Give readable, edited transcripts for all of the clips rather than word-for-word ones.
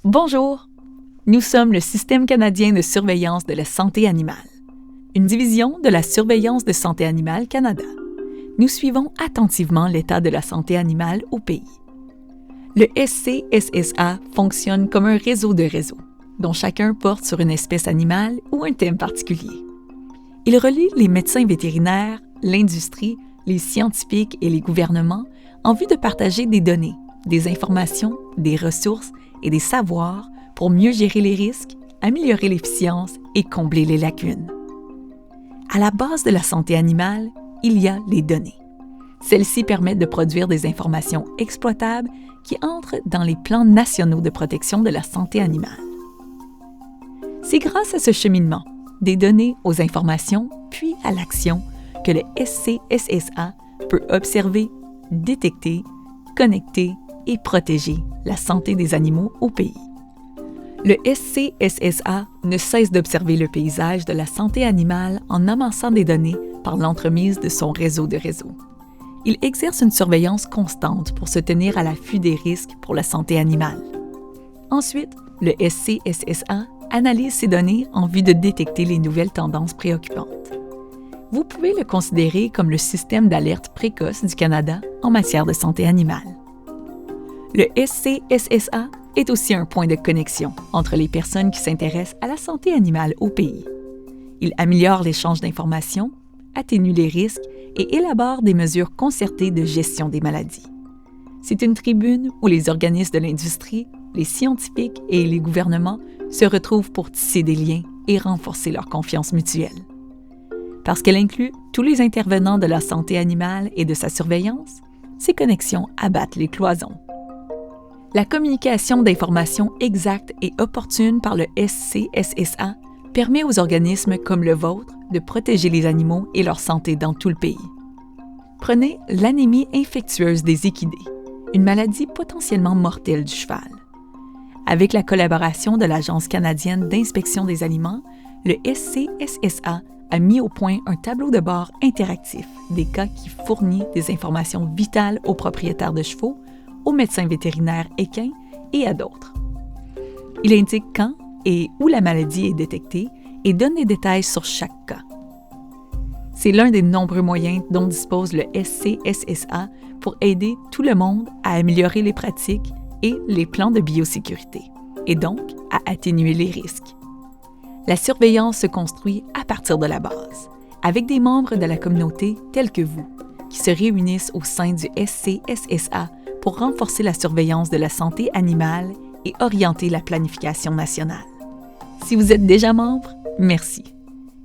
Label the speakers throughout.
Speaker 1: Bonjour! Nous sommes le Système canadien de surveillance de la santé animale, une division de la Surveillance de santé animale Canada. Nous suivons attentivement l'état de la santé animale au pays. Le SCSSA fonctionne comme un réseau de réseaux, dont chacun porte sur une espèce animale ou un thème particulier. Il relie les médecins vétérinaires, l'industrie, les scientifiques et les gouvernements en vue de partager des données, des informations, des ressources et des savoirs pour mieux gérer les risques, améliorer l'efficience et combler les lacunes. À la base de la santé animale, il y a les données. Celles-ci permettent de produire des informations exploitables qui entrent dans les plans nationaux de protection de la santé animale. C'est grâce à ce cheminement, des données aux informations, puis à l'action, que le SCSSA peut observer, détecter, connecter et protéger la santé des animaux au pays. Le SCSSA ne cesse d'observer le paysage de la santé animale en amassant des données par l'entremise de son réseau de réseaux. Il exerce une surveillance constante pour se tenir à l'affût des risques pour la santé animale. Ensuite, le SCSSA analyse ces données en vue de détecter les nouvelles tendances préoccupantes. Vous pouvez le considérer comme le système d'alerte précoce du Canada en matière de santé animale. Le SCSSA est aussi un point de connexion entre les personnes qui s'intéressent à la santé animale au pays. Il améliore l'échange d'informations, atténue les risques et élabore des mesures concertées de gestion des maladies. C'est une tribune où les organismes de l'industrie, les scientifiques et les gouvernements se retrouvent pour tisser des liens et renforcer leur confiance mutuelle. Parce qu'elle inclut tous les intervenants de la santé animale et de sa surveillance, ces connexions abattent les cloisons. La communication d'informations exactes et opportunes par le SCSSA permet aux organismes comme le vôtre de protéger les animaux et leur santé dans tout le pays. Prenez l'anémie infectieuse des équidés, une maladie potentiellement mortelle du cheval. Avec la collaboration de l'Agence canadienne d'inspection des aliments, le SCSSA a mis au point un tableau de bord interactif des cas qui fournit des informations vitales aux propriétaires de chevaux, aux médecins vétérinaires équins et à d'autres. Il indique quand et où la maladie est détectée et donne des détails sur chaque cas. C'est l'un des nombreux moyens dont dispose le SCSSA pour aider tout le monde à améliorer les pratiques et les plans de biosécurité, et donc à atténuer les risques. La surveillance se construit à partir de la base, avec des membres de la communauté tels que vous, qui se réunissent au sein du SCSSA pour renforcer la surveillance de la santé animale et orienter la planification nationale. Si vous êtes déjà membre, merci.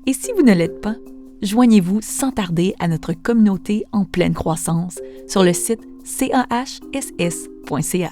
Speaker 1: Et si vous ne l'êtes pas, joignez-vous sans tarder à notre communauté en pleine croissance sur le site cahss.ca.